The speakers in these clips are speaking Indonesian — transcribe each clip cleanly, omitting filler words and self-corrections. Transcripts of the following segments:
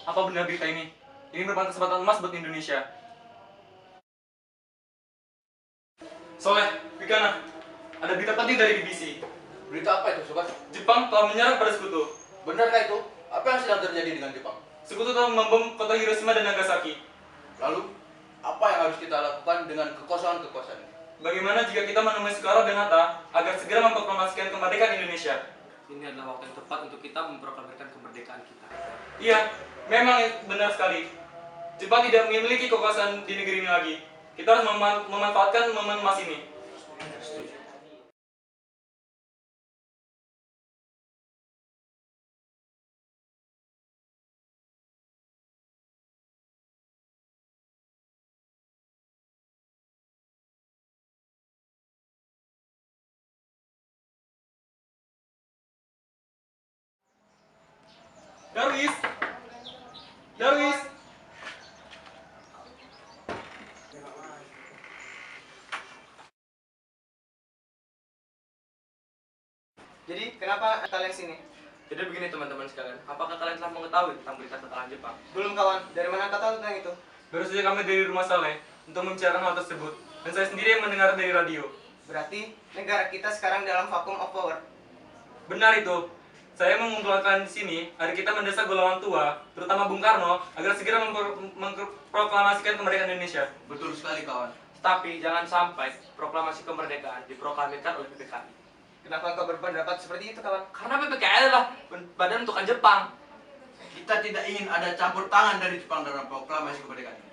Apa benar berita ini? Ini merupakan kesempatan emas buat Indonesia. Soleh, Wikana, ada berita penting dari BBC. Berita apa itu, Sobat? Jepang telah menyerang pada sekutu. Benarkah itu? Apa yang sedang terjadi dengan Jepang? Sekutu telah membom kota Hiroshima dan Nagasaki. Lalu, apa yang harus kita lakukan dengan kekosongan-kekosongan ini? Bagaimana jika kita menemui Soekarno dan Hatta agar segera memproklamasikan kemerdekaan Indonesia? Ini adalah waktu yang tepat untuk kita memproklamasikan kemerdekaan kita. Iya, memang benar sekali. Jepang tidak memiliki kekuasaan di negeri ini lagi. Kita harus memanfaatkan momen emas ini. Darwis! Darwis! Jadi, kenapa kalian sini? Jadi begini teman-teman sekalian, apakah kalian telah mengetahui tentang berita kekalahan Jepang? Belum kawan, dari mana kau tahu tentang itu? Baru saja kami dari rumah Saleh untuk membicarakan hal tersebut. Dan saya sendiri yang mendengar dari radio. Berarti, negara kita sekarang dalam vacuum of power. Benar itu. Saya mengumpulkan di sini agar kita mendesak golongan tua, terutama Bung Karno, agar segera memproklamasikan kemerdekaan Indonesia. Betul sekali, kawan. Tapi jangan sampai proklamasi kemerdekaan diproklamirkan oleh PPKI. Kenapa kau berpendapat seperti itu, kawan? Karena PPKI adalah badan bentukan Jepang. Kita tidak ingin ada campur tangan dari Jepang dalam proklamasi kemerdekaan ini.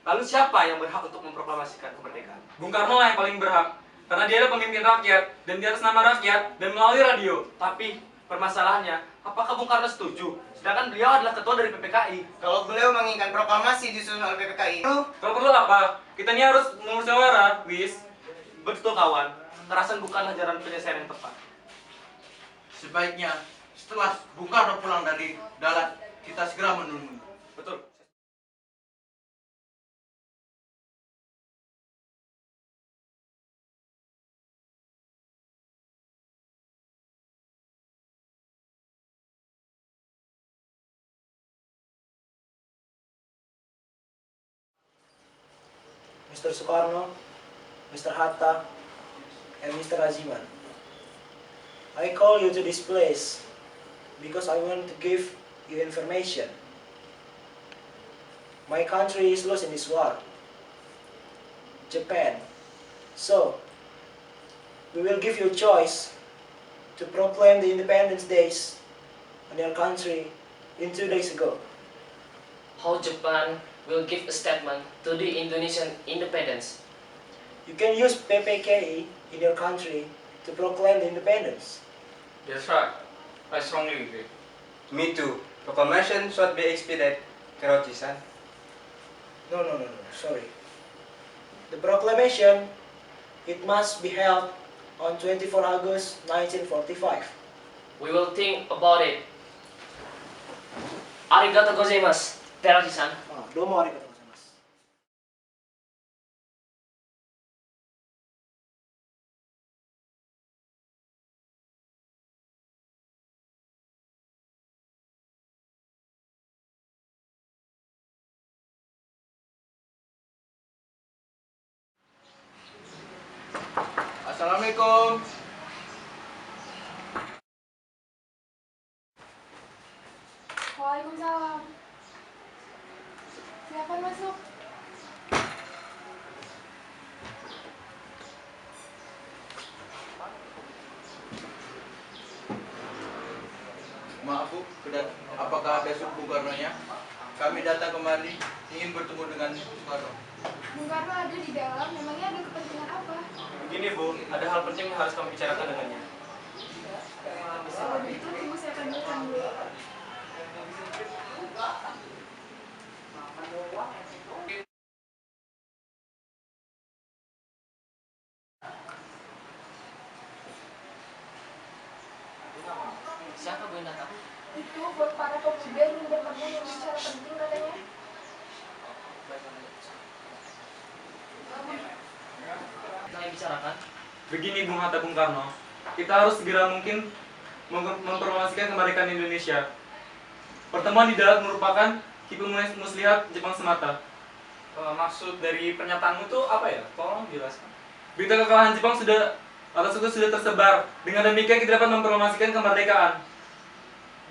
Lalu siapa yang berhak untuk memproklamasikan kemerdekaan? Bung Karno lah yang paling berhak, karena dia adalah pemimpin rakyat, dan di atas nama rakyat, dan melalui radio. Tapi permasalahannya, apakah Bung Karno setuju? Sedangkan beliau adalah ketua dari PPKI. Kalau beliau menginginkan proklamasi disusun oleh PPKI, Kalau perlu apa? Kita ini harus musyawarah, Wis. Betul kawan, kekerasan bukanlah jalan penyelesaian yang tepat. Sebaiknya, setelah Bung Karno pulang dari darat, kita segera menunggu. Betul. Mr. Sukarno, Mr. Hatta, and Mr. Aziman. I call you to this place because I want to give you information. My country is lost in this war. Japan. So, we will give you a choice to proclaim the Independence Days on your country in 2 days ago. How Japan will give a statement to the Indonesian independence. You can use PPKI in your country to proclaim the independence. That's right. I strongly agree. Me too. Proclamation should be expedited, Karachi-san. No, sorry. The proclamation, it must be held on 24 August 1945. We will think about it. Arigato gozaimasu, Teraki-san. Domo arigatou gozaimasu. Assalamualaikum. Waalaikumsalam. Silakan masuk. Maaf Bu, apakah ada Bung Karno-nya? Kami datang kemari ingin bertemu dengan Soekarno. Bung Karno ada di dalam, memangnya ada kepentingan apa? Begini Bu, ada hal penting yang harus kami bicarakan dengannya. Kalau begitu, tunggu saya panggilkan dulu. Siapa Bu yang datang? Itu buat para pemuda yang ingin bertemu dengan secara penting katanya. Kalian bicarakan? Begini Bung Hatta Bung Karno, kita harus segera mungkin mempromosikan kemerdekaan Indonesia. pertemuan di darat merupakan tipu muslihat Jepang semata. Maksud dari pernyataanmu itu apa ya? Tolong jelaskan. Berita kekalahan Jepang atas itu sudah tersebar. Dengan demikian kita dapat mempromosikan kemerdekaan.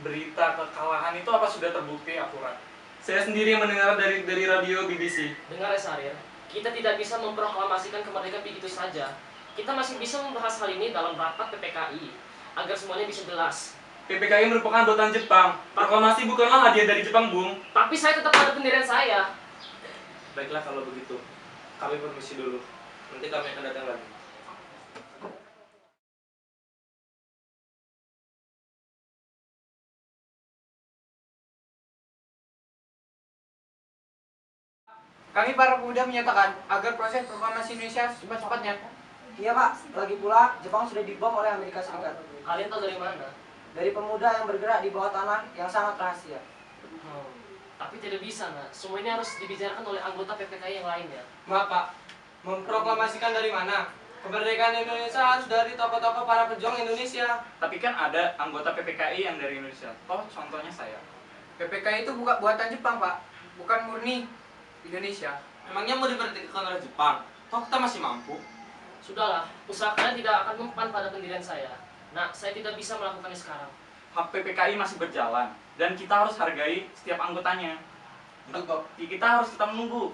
Berita kekalahan itu apa sudah terbukti akurat? Saya sendiri yang mendengar dari radio BBC. Dengar ya Sarir, kita tidak bisa memproklamasikan kemerdekaan begitu saja. Kita masih bisa membahas hal ini dalam rapat PPKI agar semuanya bisa jelas. PPKI merupakan buatan Jepang. Proklamasi bukanlah hadiah dari Jepang, Bung. Tapi saya tetap pada pendirian saya. Baiklah kalau begitu. Kami permisi dulu. Nanti kami akan datang lagi. Kami para pemuda menyatakan agar proses proklamasi Indonesia cepat-cepatnya. Iya Pak, lagi pula Jepang sudah dibom oleh Amerika Serikat. Kalian tahu dari mana? Dari pemuda yang bergerak di bawah tanah yang sangat rahasia. Tapi tidak bisa, nak. Semua ini harus dibicarakan oleh anggota PPKI yang lainnya. Maaf Pak, memproklamasikan dari mana? Kemerdekaan Indonesia harus dari tokoh-tokoh para pejuang Indonesia. Tapi kan ada anggota PPKI yang dari Indonesia. Toh contohnya saya. PPKI itu bukan buatan Jepang Pak, bukan murni Indonesia. Emangnya mau diperhentikan oleh Jepang? Toh kita masih mampu. Sudahlah, usaha kalian tidak akan mempan pada pendirian saya. Nah, saya tidak bisa melakukannya sekarang. Hak PPKI masih berjalan dan kita harus hargai setiap anggotanya. Kita harus tetap menunggu.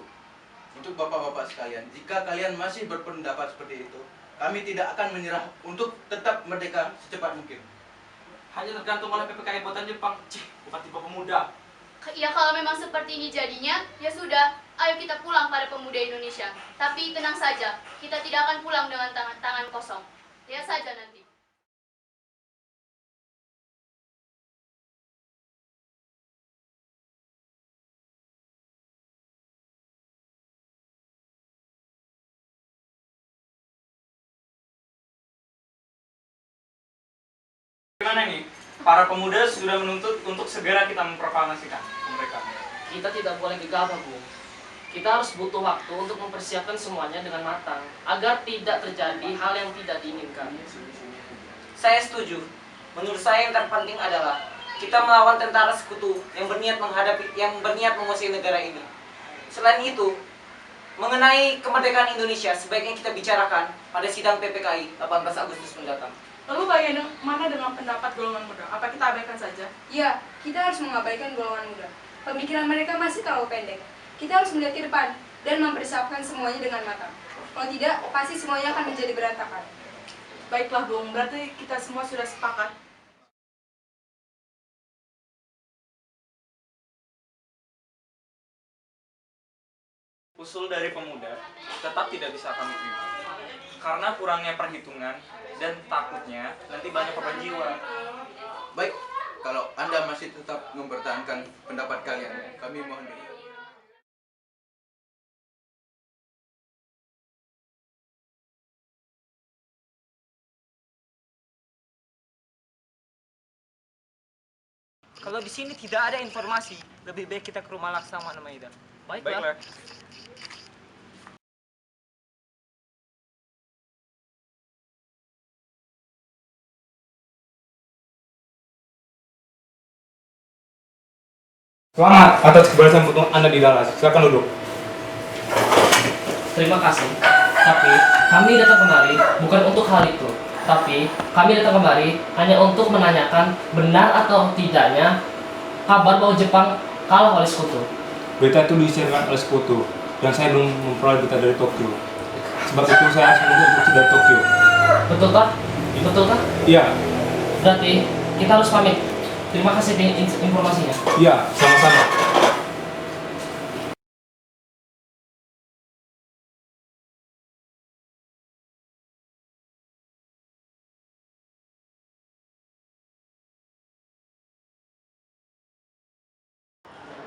Untuk bapak-bapak sekalian, jika kalian masih berpendapat seperti itu, kami tidak akan menyerah untuk tetap merdeka secepat mungkin. Hanya tergantung oleh PPKI buatan Jepang. Bukan tipe pemuda. Ya kalau memang seperti ini jadinya, ya sudah, ayo kita pulang pada pemuda Indonesia. Tapi tenang saja, kita tidak akan pulang dengan tangan kosong. Lihat saja nanti. Gimana nih? Para pemuda sudah menuntut untuk segera kita memproklamasikan kemerdekaan. Kita tidak boleh gegabah, Bu. Kita harus butuh waktu untuk mempersiapkan semuanya dengan matang, agar tidak terjadi hal yang tidak diinginkan. Saya setuju. Menurut saya yang terpenting adalah kita melawan tentara sekutu yang berniat menguasai negara ini. Selain itu, mengenai kemerdekaan Indonesia sebaiknya kita bicarakan pada sidang PPKI 18 Agustus mendatang. Lalu bagaimana dengan pendapat golongan muda? Apa kita abaikan saja? Ya, kita harus mengabaikan golongan muda. Pemikiran mereka masih terlalu pendek. Kita harus melihat ke depan dan mempersiapkan semuanya dengan matang. Kalau tidak, pasti semuanya akan menjadi berantakan. Baiklah, Bung. Berarti kita semua sudah sepakat. Usul dari pemuda tetap tidak bisa kami terima. Karena kurangnya perhitungan dan takutnya nanti banyak korban jiwa. Baik, kalau Anda masih tetap mempertahankan pendapat kalian, kami mohon diri. Kalau di sini tidak ada informasi, lebih baik kita ke rumah Laksamana Maeda. Baiklah. Selamat atas keberhasilan foto Anda di Dallas. Silakan duduk. Terima kasih. Tapi kami datang kemari bukan untuk hal itu. Tapi kami datang kemari hanya untuk menanyakan benar atau tidaknya kabar bahwa Jepang kalah oleh sekutu. Berita itu disiarkan oleh Sekutu dan saya belum memperoleh berita dari Tokyo. Sebab itu saya harus menunggu bukti dari Tokyo. Betulkah? Betulkah? Iya, Berarti kita harus pamit. Terima kasih informasinya. iya, sama-sama.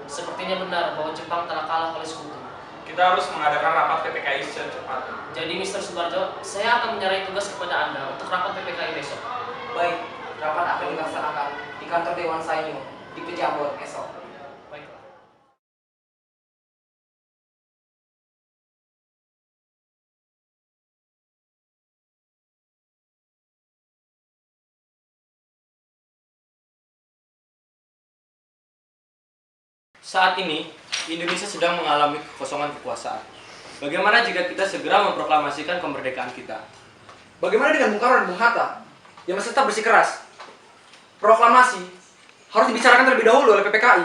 Sepertinya benar bahwa Jepang telah kalah oleh sekutu. Kita harus mengadakan rapat PPKI secepatnya. Jadi Mr. Subarjo, saya akan menyerahi tugas kepada Anda untuk rapat PPKI besok. Baik, rapat akan dilaksanakan di kantor Dewan Sainyu di Pejambon esok. Saat ini, Indonesia sedang mengalami kekosongan kekuasaan. Bagaimana jika kita segera memproklamasikan kemerdekaan kita? Bagaimana dengan Bung Karno dan Bung Hatta yang masih tetap bersikeras? Proklamasi harus dibicarakan terlebih dahulu oleh PPKI.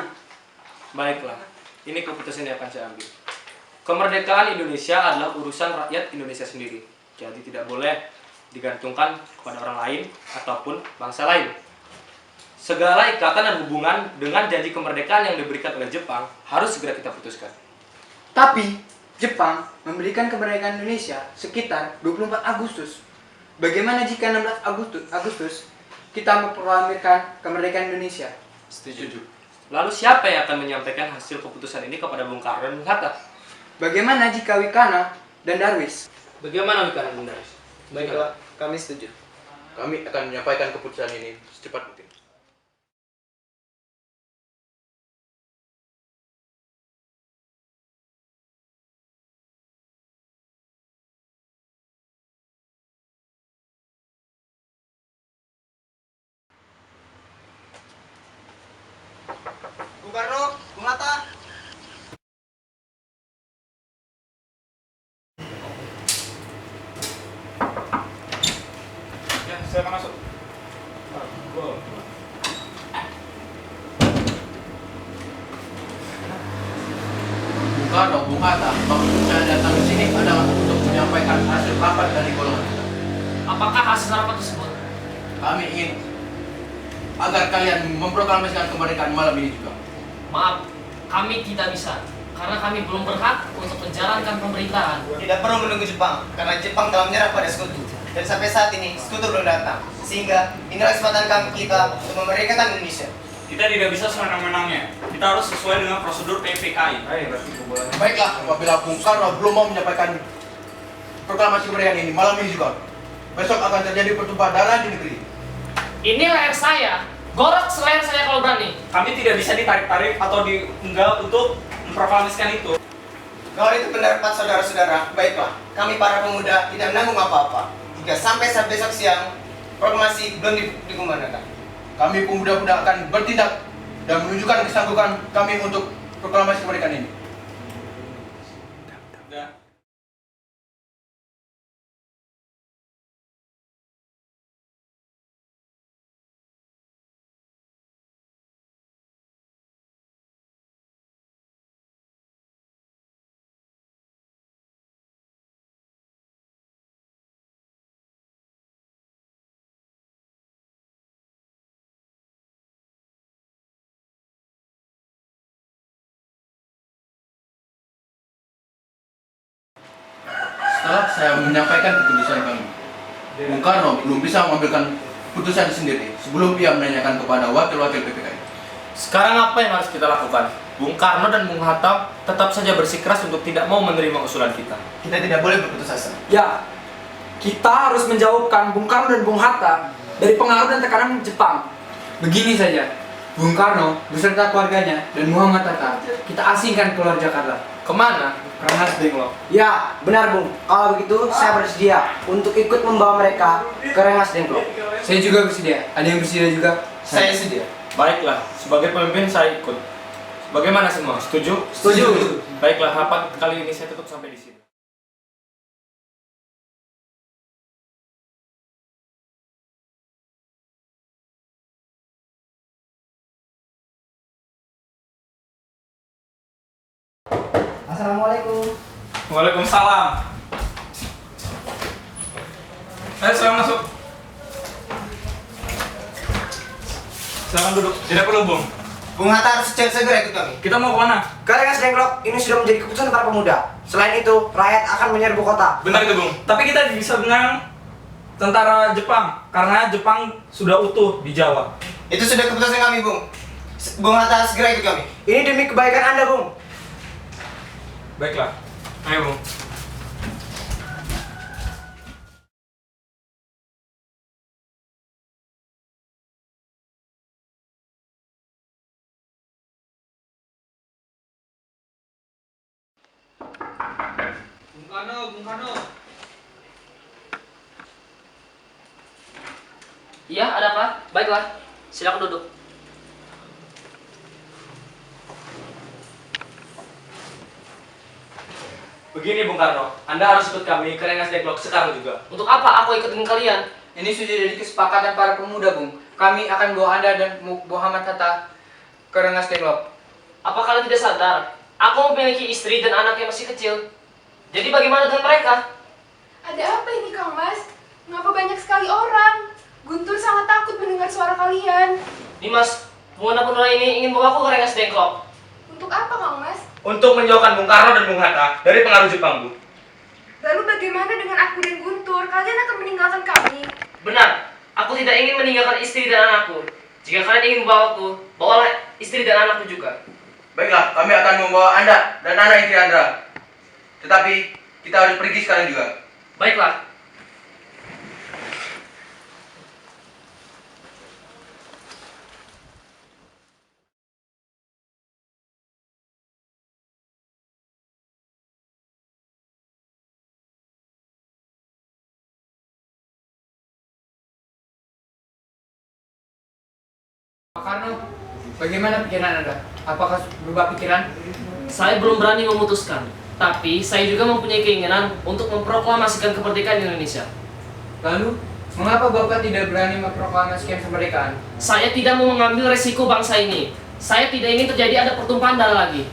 Baiklah, ini keputusan yang akan saya ambil. Kemerdekaan Indonesia adalah urusan rakyat Indonesia sendiri. Jadi tidak boleh digantungkan kepada orang lain ataupun bangsa lain. Segala ikatan dan hubungan dengan janji kemerdekaan yang diberikan oleh Jepang harus segera kita putuskan. Tapi Jepang memberikan kemerdekaan Indonesia sekitar 24 Agustus. Bagaimana jika 16 Agustus kita memproklamirkan kemerdekaan Indonesia? Setuju. Lalu siapa yang akan menyampaikan hasil keputusan ini kepada Bung Karno dan Bung Hatta? Bagaimana jika Wikana dan Darwis? Bagaimana Wikana dan Darwis? Baiklah, kami setuju. Kami akan menyampaikan keputusan ini secepat mungkin. Bung Karno, Bung Hatta. Ya, silakan masuk. Bung Karno, Bung Hatta, maksud saya datang ke sini adalah untuk menyampaikan hasil rapat dari golongan kita. Apakah hasil rapat tersebut? Kami ingin agar kalian memproklamasikan kemerdekaan malam ini juga. Maaf, kami tidak bisa karena kami belum berhak untuk menjalankan pemerintahan. Tidak perlu menunggu Jepang, karena Jepang telah menyerah pada sekutu. Dan sampai saat ini, sekutu belum datang. Sehingga, inilah kesempatan kita untuk memerdekakan Indonesia. Kita tidak bisa senang-menangnya. Kita harus sesuai dengan prosedur PPKI. Baiklah, apabila Bung Karno belum mau menyampaikan proklamasi kemerdekaan ini malam ini juga, besok akan terjadi pertumpahan darah di negeri. Ini leher saya. Gorok seleher saya kalau berani. Kami tidak bisa ditarik-tarik atau dienggal untuk memproklamasikan itu. Kalau itu pendapat saudara-saudara, baiklah. Kami para pemuda tidak menanggung apa-apa. Jika sampai saat besok siang, proklamasi belum dikumandangkan. Kami pemuda-pemuda akan bertindak dan menunjukkan kesanggupan kami untuk proklamasi kemerdekaan ini. Setelah saya menyampaikan keputusan kami, Bung Karno belum bisa mengambilkan putusan sendiri sebelum ia menanyakan kepada wakil-wakil PPKI. Sekarang apa yang harus kita lakukan? Bung Karno dan Bung Hatta tetap saja bersikeras untuk tidak mau menerima usulan kita. Kita tidak boleh berputus asa. Ya, kita harus menjauhkan Bung Karno dan Bung Hatta dari pengaruh dan tekanan Jepang. Begini saja, Bung Karno beserta keluarganya dan Muhammad Hatta kita asingkan keluar Jakarta. Kemana? Rengas Dengklok. Ya, benar Bung. Kalau begitu, saya bersedia untuk ikut membawa mereka ke Rengas Dengklok. Saya juga bersedia. Ada yang bersedia juga? Saya sedia. Baiklah, sebagai pemimpin saya ikut. Bagaimana semua? Setuju? Setuju. Baiklah, rapat kali ini saya tutup sampai di sini. Assalamualaikum. Waalaikumsalam. Ayo, silakan masuk. Silakan duduk. Tidak perlu, Bung. Bung Hatta harus segera ikut kami. Kita mau ke mana? Ke Rengas Dengklok, ini sudah menjadi keputusan para pemuda. Selain itu, rakyat akan menyerbu kota. Benar itu, Bung. Tapi kita bisa menyerang tentara Jepang karena Jepang sudah utuh di Jawa. Itu sudah keputusan kami, Bung. Bung Hatta segera ikut kami. Ini demi kebaikan Anda, Bung. Baiklah. Ayo, Bung. Bung Karno. Iya, ada apa? Baiklah, silakan duduk. Begini Bung Karno, Anda harus ikut kami ke Rengas Dengklok sekarang juga. Untuk apa aku ikutin kalian? Ini sudah jadi kesepakatan para pemuda, Bung. Kami akan bawa Anda dan Muhammad Hatta ke Rengas Dengklok. Apa kalian tidak sadar? Aku memiliki istri dan anak yang masih kecil. Jadi bagaimana dengan mereka? Ada apa ini Kang Mas? Mengapa banyak sekali orang? Guntur sangat takut mendengar suara kalian. Dimas, pemuda-pemuda ini ingin bawa aku ke Rengas Dengklok. Untuk apa Kang Mas? Untuk menjauhkan Bung Karno dan Bung Hatta dari pengaruh Jepang, Bu. Lalu bagaimana dengan aku dan Guntur? Kalian akan meninggalkan kami. Benar, aku tidak ingin meninggalkan istri dan anakku. Jika kalian ingin membawaku, bawalah istri dan anakku juga. Baiklah, kami akan membawa Anda dan anak istri Anda. Tetapi kita harus pergi sekarang juga. Baiklah. Pak Karno, bagaimana pikiran Anda? Apakah berubah pikiran? Saya belum berani memutuskan, tapi saya juga mempunyai keinginan untuk memproklamasikan kemerdekaan Indonesia. Lalu, mengapa Bapak tidak berani memproklamasikan kemerdekaan? Saya tidak mau mengambil resiko bangsa ini. Saya tidak ingin terjadi ada pertumpahan darah lagi.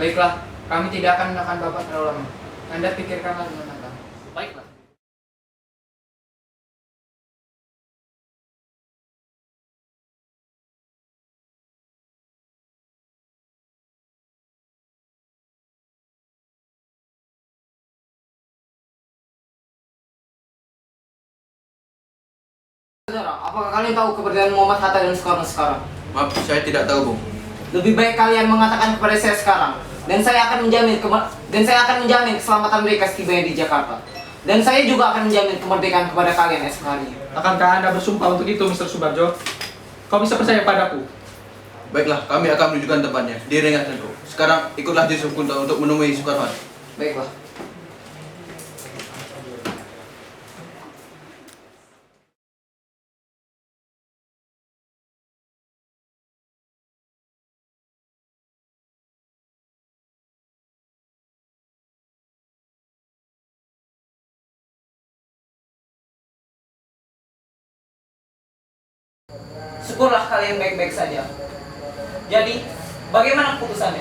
Baiklah, kami tidak akan menekan Bapak terlalu lama. Anda pikirkanlah dengan matang. Baiklah. Saudara, apakah kalian tahu keberadaan Muhammad Hatta dan Soekarno sekarang? Maaf, saya tidak tahu, Bung. Lebih baik kalian mengatakan kepada saya sekarang, dan saya akan menjamin keselamatan mereka setibanya di Jakarta. Dan saya juga akan menjamin kemerdekaan kepada kalian esok hari. Akankah Anda bersumpah untuk itu, Mr. Subarjo? Kau bisa percaya padaku? Baiklah, kami akan menunjukkan tempatnya di Rengas Dengklok. Sekarang ikutlah Yusuf Kunto untuk menemui Soekarno. Baiklah. Syukurlah kalian baik-baik saja. Jadi, bagaimana keputusannya?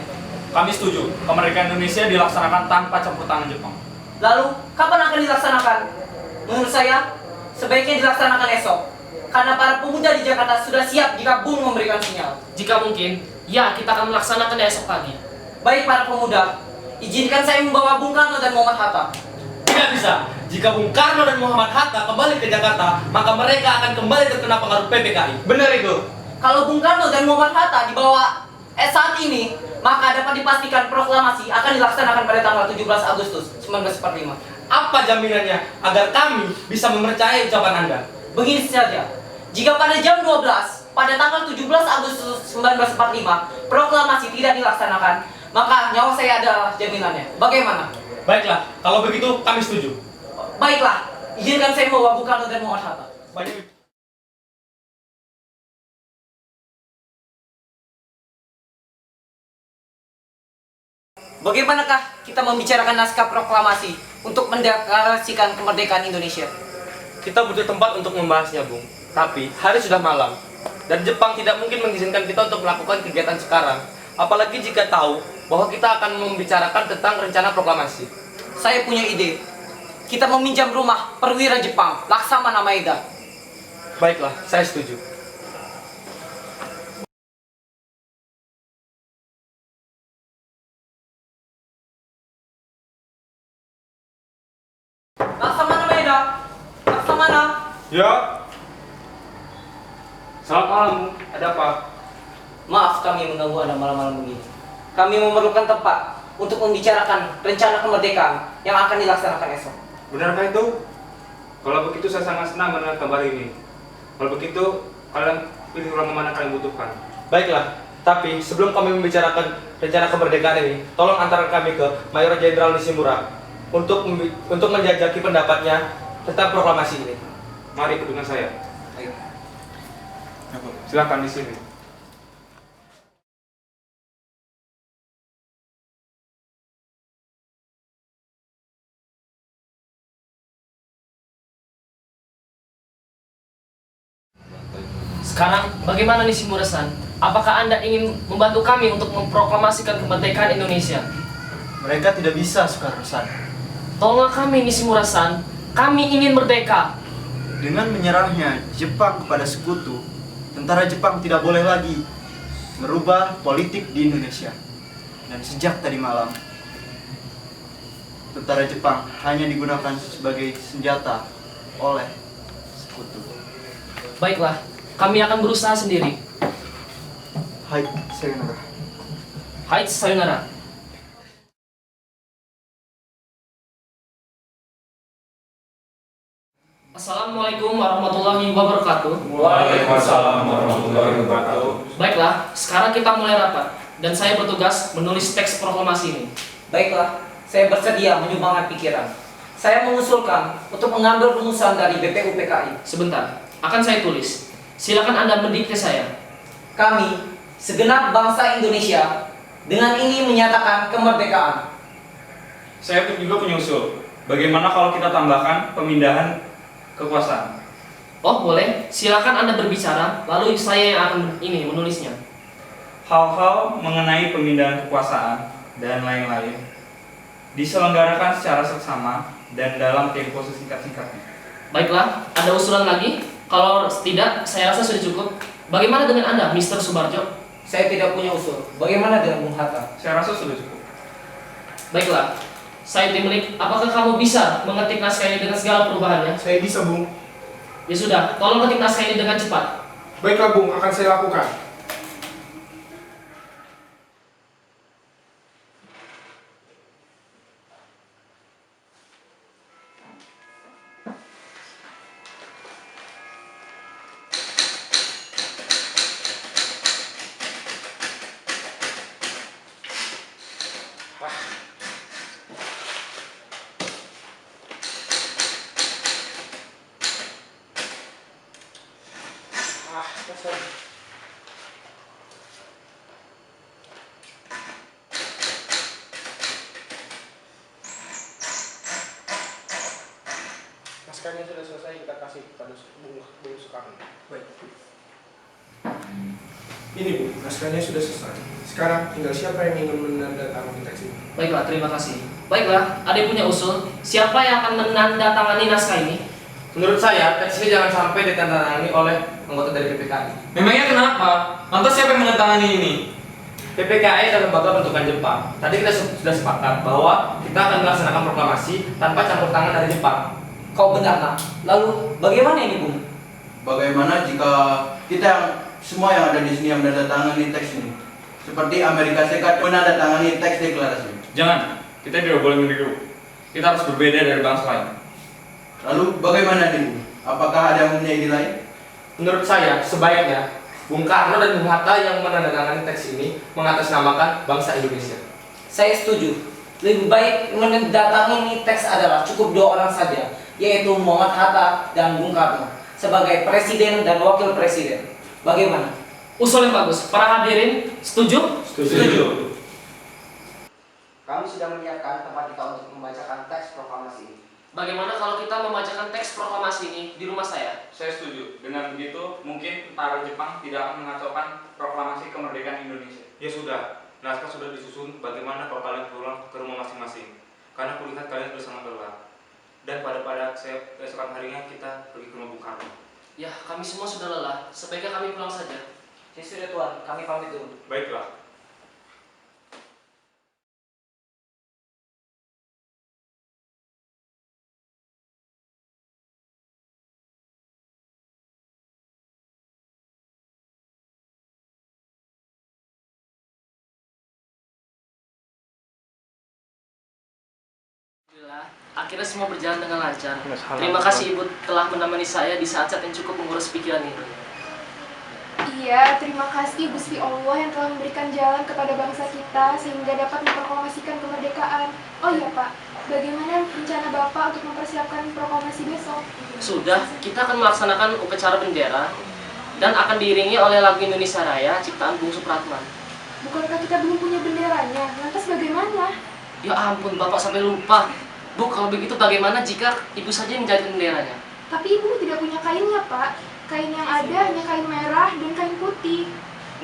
Kami setuju, kemerdekaan Indonesia dilaksanakan tanpa campur tangan Jepang. Lalu, kapan akan dilaksanakan? Menurut saya, sebaiknya dilaksanakan esok. Karena para pemuda di Jakarta sudah siap jika Bung memberikan sinyal. Jika mungkin, ya kita akan melaksanakannya esok pagi. Baik para pemuda, izinkan saya membawa Bung Karno dan Muhammad Hatta. Tidak bisa. Jika Bung Karno dan Muhammad Hatta kembali ke Jakarta, maka mereka akan kembali terkena pengaruh PPKI. Benar itu. Kalau Bung Karno dan Muhammad Hatta dibawa saat ini, maka dapat dipastikan proklamasi akan dilaksanakan pada tanggal 17 Agustus 1945. Apa jaminannya agar kami bisa mempercayai ucapan Anda? Begini saja, jika pada jam 12 pada tanggal 17 Agustus 1945 proklamasi tidak dilaksanakan, maka nyawa saya adalah jaminannya. Bagaimana? Baiklah, kalau begitu kami setuju. Baiklah, izinkan saya membawa Bung Karno dan Muhammad Hatta. Bagaimanakah kita membicarakan naskah proklamasi untuk mendeklarasikan kemerdekaan Indonesia? Kita butuh tempat untuk membahasnya, Bung. Tapi hari sudah malam, dan Jepang tidak mungkin mengizinkan kita untuk melakukan kegiatan sekarang. Apalagi jika tahu bahwa kita akan membicarakan tentang rencana proklamasi. Saya punya ide. Kita meminjam rumah perwira Jepang, Laksamana Maeda. Baiklah, saya setuju. Laksamana Maeda. Laksamana. Ya. Selamat malam, ada apa? Maaf kami mengganggu Anda malam-malam begini. Kami memerlukan tempat untuk membicarakan rencana kemerdekaan yang akan dilaksanakan esok. Benarkah itu? Kalau begitu saya sangat senang mendengar kabar ini. Kalau begitu, kalian pilih ruangan mana kalian butuhkan. Baiklah, tapi sebelum kami membicarakan rencana kemerdekaan ini, tolong antarkan kami ke Mayor Jenderal Nishimura untuk menjajaki pendapatnya tentang proklamasi ini. Mari ikut dengan saya. Ayo. Silakan di sini. Sekarang bagaimana nih Shimura-san? Apakah Anda ingin membantu kami untuk memproklamasikan kemerdekaan Indonesia? Mereka tidak bisa, Soekarno-san. Tolonglah kami Nishimura-san. Kami ingin merdeka. Dengan menyerahnya Jepang kepada sekutu, tentara Jepang tidak boleh lagi merubah politik di Indonesia. Dan sejak tadi malam, tentara Jepang hanya digunakan sebagai senjata oleh sekutu. Baiklah, kami akan berusaha sendiri. Hai, sayonara. Hai, sayonara. Assalamualaikum warahmatullahi wabarakatuh. Waalaikumsalam warahmatullahi wabarakatuh. Baiklah, sekarang kita mulai rapat dan saya bertugas menulis teks proklamasi ini. Baiklah, saya bersedia menyumbangkan pikiran. Saya mengusulkan untuk mengambil rumusan dari BPU PKI. Sebentar, akan saya tulis. Silakan Anda mendikte saya. Kami, segenap bangsa Indonesia, dengan ini menyatakan kemerdekaan. Saya juga punya usul. Bagaimana kalau kita tambahkan pemindahan kekuasaan? Oh boleh, silakan Anda berbicara, lalu saya yang akan menulisnya. Hal-hal mengenai pemindahan kekuasaan dan lain-lain diselenggarakan secara seksama dan dalam tempo sesingkat-singkatnya. Baiklah, ada usulan lagi? Kalau tidak, saya rasa sudah cukup. Bagaimana dengan Anda, Mr. Subarjo? Saya tidak punya usul. Bagaimana dengan Bung Hatta? Saya rasa sudah cukup. Baiklah, saya Timlik, apakah kamu bisa mengetik naskah ini dengan segala perubahannya? Saya bisa, Bung. Ya sudah, tolong ketik naskah ini dengan cepat. Baiklah, Bung, akan saya lakukan. Naskahnya sudah selesai, kita kasih kepada Bung Soekarno. Baik. Ini Bu, naskahnya sudah selesai. Sekarang tinggal siapa yang ingin menandatangani teks ini? Baiklah, terima kasih. Baiklah, ada yang punya usul. Siapa yang akan menandatangani naskah ini? Menurut saya, teks ini jangan sampai ditandatangani oleh anggota dari PPKI. Memangnya kenapa? Lantas siapa yang menandatangani ini? PPKI adalah lembaga bentukan Jepang. Tadi kita sudah sepakat bahwa kita akan melaksanakan proklamasi tanpa campur tangan dari Jepang. Kau benar, nak. Lalu, bagaimana ini, Bung? Bagaimana jika kita semua yang ada di sini yang menandatangani teks ini? Seperti Amerika Serikat menandatangani teks deklarasi. Jangan, kita tidak boleh meniru. Kita harus berbeda dari bangsa lain. Lalu bagaimana nih? Apakah ada yang punya ide lain? Menurut saya, sebaiknya Bung Karno dan Bung Hatta yang menandatangani teks ini mengatasnamakan bangsa Indonesia. Saya setuju. Lebih baik menandatangani teks adalah cukup 2 orang saja, yaitu Muhammad Hatta dan Bung Karno sebagai presiden dan wakil presiden. Bagaimana? Usul yang bagus. Para hadirin, setuju? Setuju. Kami sudah menyiapkan tempat kita untuk membacakan teks proklamasi ini. Bagaimana kalau kita membacakan teks proklamasi ini di rumah saya? Saya setuju. Dengan begitu, mungkin tentara Jepang tidak akan mengacaukan proklamasi kemerdekaan Indonesia. Ya sudah, naskah sudah disusun. Bagaimana kalau kalian pulang ke rumah masing-masing? Karena kulihat kalian sudah sangat lelah. Dan pada keesokan harinya kita pergi ke rumah Bung Karno. Ya, kami semua sudah lelah. Sebaiknya kami pulang saja. Ya sudah Tuan, kami pamit dulu. Baiklah. Alhamdulillah, akhirnya semua berjalan dengan lancar. Terima kasih Ibu telah menemani saya di saat-saat yang cukup mengurus pikiran ini. Iya, terima kasih Gusti Allah yang telah memberikan jalan kepada bangsa kita sehingga dapat memproklamasikan kemerdekaan. Oh iya Pak, bagaimana rencana Bapak untuk mempersiapkan proklamasi besok? Sudah, kita akan melaksanakan upacara bendera dan akan diiringi oleh lagu Indonesia Raya ciptaan Bung Supratman. Bukankah kita belum punya benderanya? Lantas bagaimana? Ya ampun, Bapak sampai lupa. Bu, kalau begitu bagaimana jika Ibu saja yang menjadi benderanya? Tapi Ibu tidak punya kainnya, Pak. Kain yang ada hanya kain merah dan kain putih.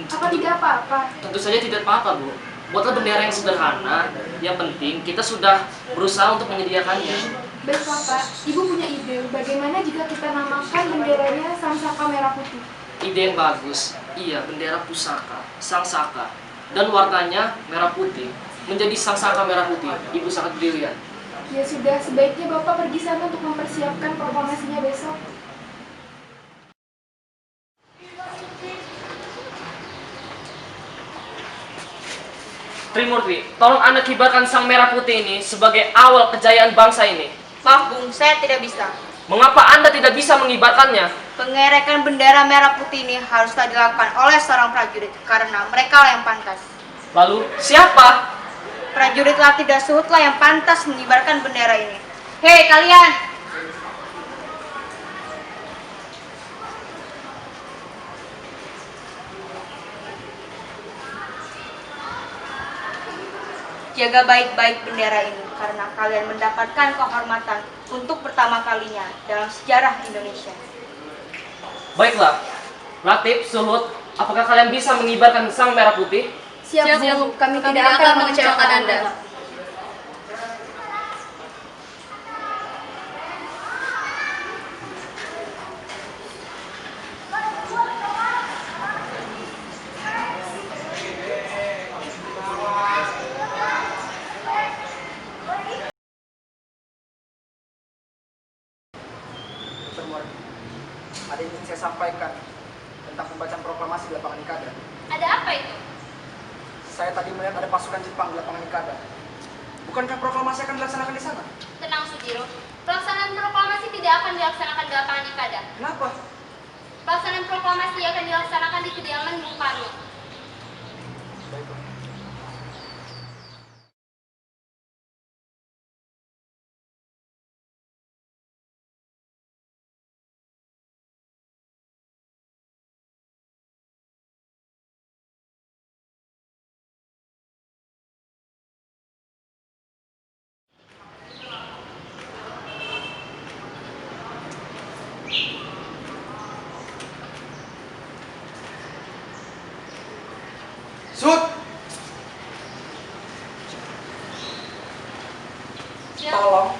Apa tidak apa-apa? Tentu saja tidak apa-apa, Bu. Buatlah bendera yang sederhana, yang penting kita sudah berusaha untuk menyediakannya. Baiklah Pak, Ibu punya ide. Bagaimana jika kita namakan benderanya Sangsaka Merah Putih? Ide yang bagus. Iya, bendera pusaka, Sangsaka. Dan warnanya merah putih. Menjadi Sangsaka Merah Putih. Ibu sangat brilian. Ya sudah, sebaiknya Bapak pergi sana untuk mempersiapkan proklamasinya besok. Trimurti, tolong Anda kibarkan sang merah putih ini sebagai awal kejayaan bangsa ini. Maaf Bung, saya tidak bisa. Mengapa Anda tidak bisa mengibarkannya? Pengerekan bendera merah putih ini haruslah dilakukan oleh seorang prajurit karena mereka lah yang pantas. Lalu, siapa? Prajurit latih dan suhutlah yang pantas mengibarkan bendera ini. Hei kalian! Jaga baik-baik bendera ini karena kalian mendapatkan kehormatan untuk pertama kalinya dalam sejarah Indonesia. Baiklah, Latif, Suhut, apakah kalian bisa mengibarkan sang merah putih? Siap, Bu. Kami tidak akan mengecewakan Anda. Ada yang ingin saya sampaikan tentang pembacaan proklamasi di lapangan Ikada. Ada apa itu? Saya tadi melihat ada pasukan Jepang di lapangan Ikada. Bukankah proklamasi akan dilaksanakan di sana? Tenang Sujiro, pelaksanaan proklamasi tidak akan dilaksanakan di lapangan Ikada. Kenapa? Pelaksanaan proklamasi akan dilaksanakan di kediaman Bung Karno. Sud! Tolong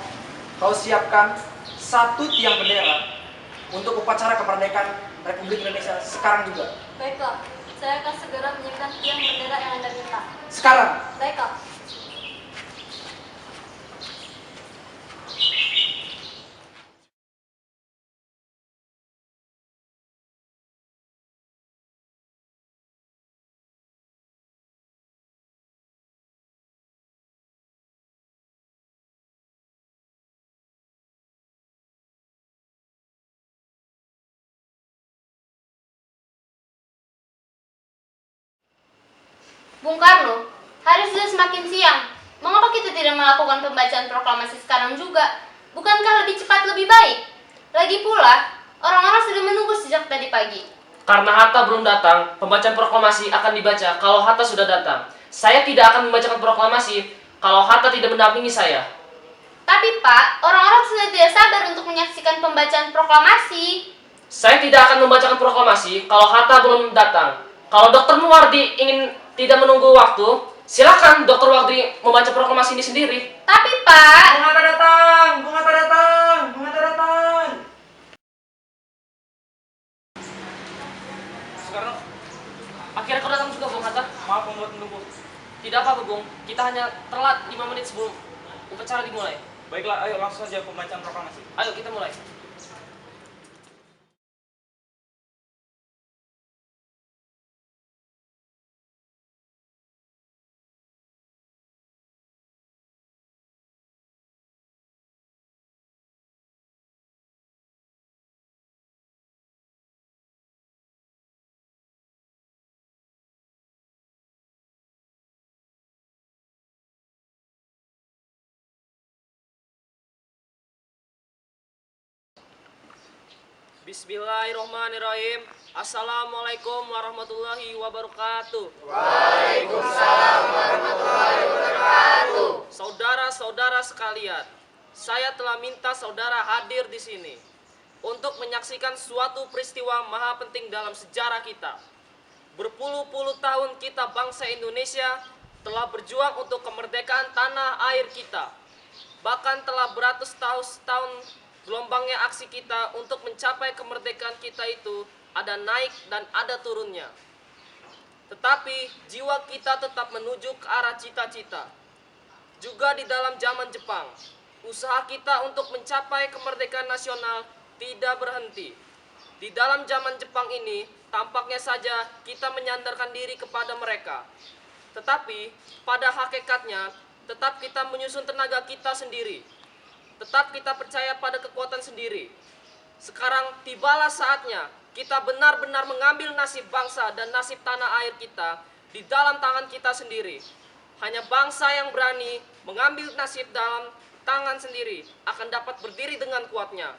kau siapkan satu tiang bendera untuk upacara kemerdekaan Republik Indonesia sekarang juga. Baiklah, saya akan segera menyiapkan tiang bendera yang Anda minta. Sekarang! Baiklah. Bung Karno, hari sudah semakin siang. Mengapa kita tidak melakukan pembacaan proklamasi sekarang juga? Bukankah lebih cepat lebih baik? Lagi pula, orang-orang sudah menunggu sejak tadi pagi. Karena Hatta belum datang, pembacaan proklamasi akan dibaca kalau Hatta sudah datang. Saya tidak akan membacakan proklamasi kalau Hatta tidak mendampingi saya. Tapi Pak, orang-orang sudah tidak sabar untuk menyaksikan pembacaan proklamasi. Saya tidak akan membacakan proklamasi kalau Hatta belum datang. Kalau Dr. Muwardi ingin tidak menunggu waktu, silakan Dr. Wardi membaca proklamasi ini sendiri. Tapi Pak, Bung Hatta datang, Bung Hatta datang, Bung Hatta datang. Sekarang akhirnya kau datang juga, Bung Hatta. Maaf membuat menunggu. Tidak apa-apa, Bung. Kita hanya telat 5 menit sebelum upacara dimulai. Baiklah, ayo langsung saja pembacaan proklamasi. Ayo kita mulai. Bismillahirrahmanirrahim. Assalamualaikum warahmatullahi wabarakatuh. Waalaikumsalam warahmatullahi wabarakatuh. Saudara-saudara sekalian, saya telah minta saudara hadir di sini untuk menyaksikan suatu peristiwa maha penting dalam sejarah kita. Berpuluh-puluh tahun kita bangsa Indonesia telah berjuang untuk kemerdekaan tanah air kita. Bahkan telah beratus tahun gelombangnya aksi kita untuk mencapai kemerdekaan kita itu ada naik dan ada turunnya. Tetapi jiwa kita tetap menuju ke arah cita-cita. Juga di dalam zaman Jepang, usaha kita untuk mencapai kemerdekaan nasional tidak berhenti. Di dalam zaman Jepang ini, tampaknya saja kita menyandarkan diri kepada mereka. Tetapi pada hakikatnya, tetap kita menyusun tenaga kita sendiri. Tetap kita percaya pada kekuatan sendiri. Sekarang tibalah saatnya kita benar-benar mengambil nasib bangsa dan nasib tanah air kita di dalam tangan kita sendiri. Hanya bangsa yang berani mengambil nasib dalam tangan sendiri akan dapat berdiri dengan kuatnya.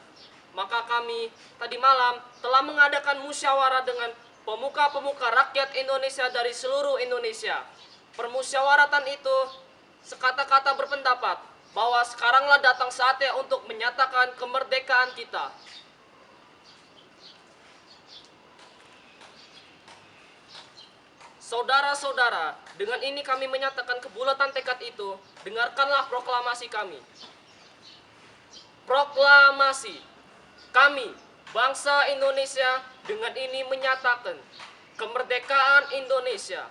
Maka kami tadi malam telah mengadakan musyawarah dengan pemuka-pemuka rakyat Indonesia dari seluruh Indonesia. Permusyawaratan itu sekata-kata berpendapat bahwa sekaranglah datang saatnya untuk menyatakan kemerdekaan kita. Saudara-saudara, dengan ini kami menyatakan kebulatan tekad itu. Dengarkanlah proklamasi kami. Proklamasi. Kami, bangsa Indonesia, dengan ini menyatakan kemerdekaan Indonesia.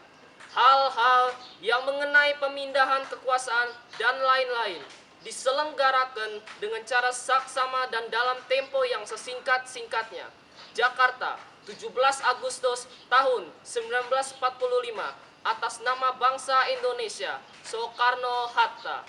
Hal-hal yang mengenai pemindahan kekuasaan dan lain-lain diselenggarakan dengan cara saksama dan dalam tempo yang sesingkat-singkatnya. Jakarta, 17 Agustus tahun 1945, atas nama bangsa Indonesia, Soekarno-Hatta.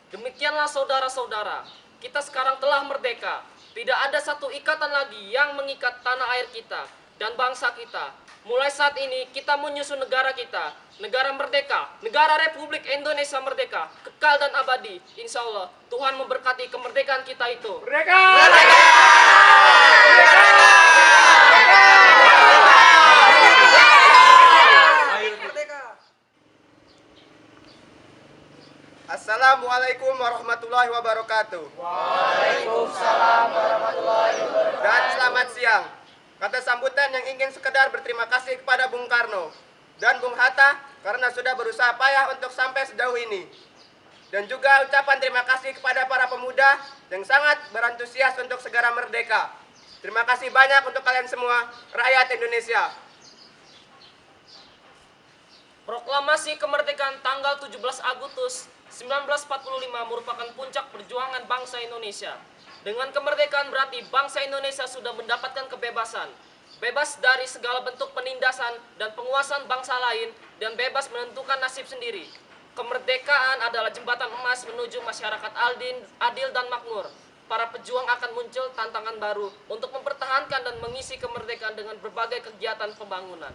Demikianlah saudara-saudara, kita sekarang telah merdeka. Tidak ada satu ikatan lagi yang mengikat tanah air kita dan bangsa kita. Mulai saat ini kita menyusun negara kita, negara merdeka, negara Republik Indonesia merdeka, kekal dan abadi. Insya Allah Tuhan memberkati kemerdekaan kita itu. Merdeka! Assalamualaikum warahmatullahi wabarakatuh. Waalaikumsalam warahmatullahi wabarakatuh. Dan selamat siang. Kata sambutan yang ingin sekedar berterima kasih kepada Bung Karno dan Bung Hatta karena sudah berusaha payah untuk sampai sejauh ini. Dan juga ucapan terima kasih kepada para pemuda yang sangat berantusias untuk segera merdeka. Terima kasih banyak untuk kalian semua, rakyat Indonesia. Proklamasi kemerdekaan tanggal 17 Agustus 1945 merupakan puncak perjuangan bangsa Indonesia. Dengan kemerdekaan berarti bangsa Indonesia sudah mendapatkan kebebasan. Bebas dari segala bentuk penindasan dan penguasaan bangsa lain dan bebas menentukan nasib sendiri. Kemerdekaan adalah jembatan emas menuju masyarakat adil dan makmur. Para pejuang akan muncul tantangan baru untuk mempertahankan dan mengisi kemerdekaan dengan berbagai kegiatan pembangunan.